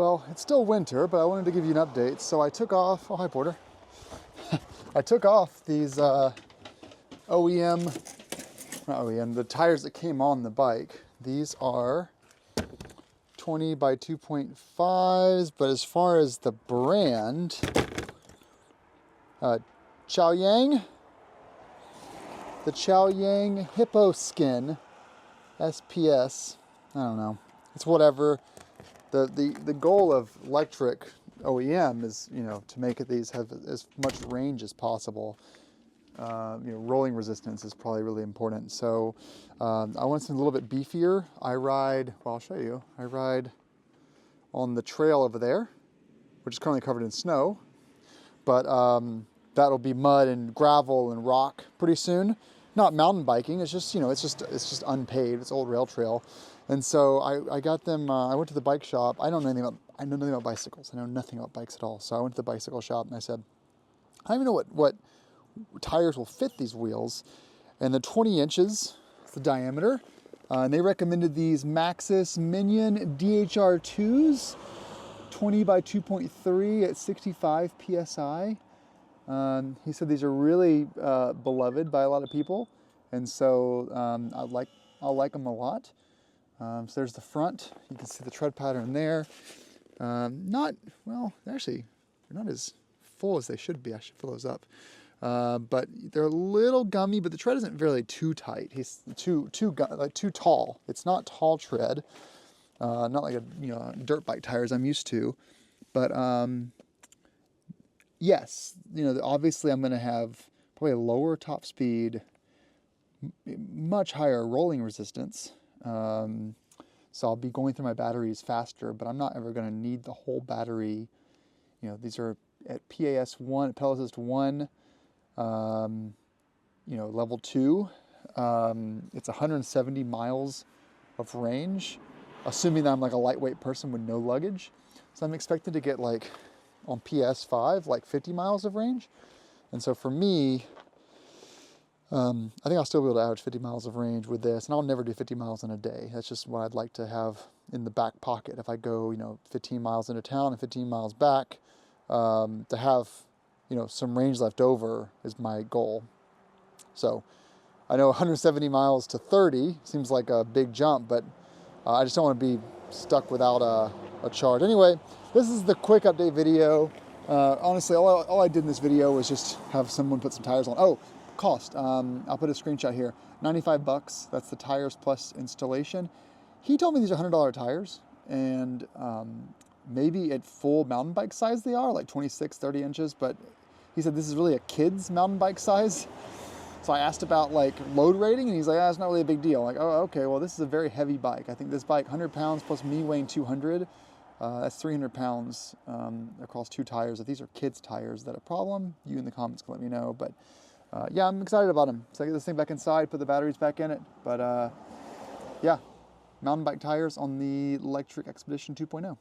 Well, it's still winter, but I wanted to give you an update. So I took off, oh hi Porter. I took off these OEM, not OEM, the tires that came on the bike. These are 20 by 2.5s, but as far as the brand, Chaoyang, the Chaoyang Hippo Skin SPS, I don't know, it's whatever. The goal of Lectric OEM is, you know, to make these have as much range as possible. You know, rolling resistance is probably really important. So I want something a little bit beefier. I ride, well, I'll show you. I ride on the trail over there, which is currently covered in snow, but that'll be mud and gravel and rock pretty soon. Not mountain biking. It's just, you know, it's just unpaved. It's old rail trail. And so I got them, I went to the bike shop. I know nothing about bicycles. I know nothing about bikes at all. So I went to the bicycle shop and I said, I don't even know what tires will fit these wheels. And the 20 inches is the diameter. And they recommended these Maxxis Minion DHR 2s, 20 by 2.3 at 65 PSI. He said these are really beloved by a lot of people. And so I'll like them a lot. So there's the front. You can see the tread pattern there. Well, actually, they're not as full as they should be. I should fill those up. But they're a little gummy, but the tread isn't really too tight. He's too tall. It's not tall tread. Not like dirt bike tires I'm used to. But yes, you know, obviously I'm going to have probably a lower top speed, much higher rolling resistance. So I'll be going through my batteries faster, but I'm not ever going to need the whole battery. You know, these are at PAS1, Pedal Assist 1, you know, level 2. It's 170 miles of range, assuming that I'm like a lightweight person with no luggage. So I'm expected to get like on PS5, like 50 miles of range. And so for me, I think I'll still be able to average 50 miles of range with this, and I'll never do 50 miles in a day. That's just what I'd like to have in the back pocket. If I go, you know, 15 miles into town and 15 miles back, to have, you know, some range left over is my goal. So I know 170 miles to 30 seems like a big jump, but I just don't want to be stuck without a charge. Anyway, this is the quick update video. Honestly, all I did in this video was just have someone put some tires on. Oh, cost. I'll put a screenshot here. 95 bucks. That's the tires plus installation. He told me these are $100 tires, and maybe at full mountain bike size they are, like 26, 30 inches, but he said this is really a kid's mountain bike size. So I asked about like load rating, and he's like, it's not really a big deal. I'm like, oh, okay, well, this is a very heavy bike. I think this bike, 100 pounds plus me weighing 200, that's 300 pounds across 2 tires. If these are kids' tires, is that a problem? You in the comments can let me know. But yeah, I'm excited about them. So I get this thing back inside, put the batteries back in it. But yeah, mountain bike tires on the Lectric Xpedition 2.0.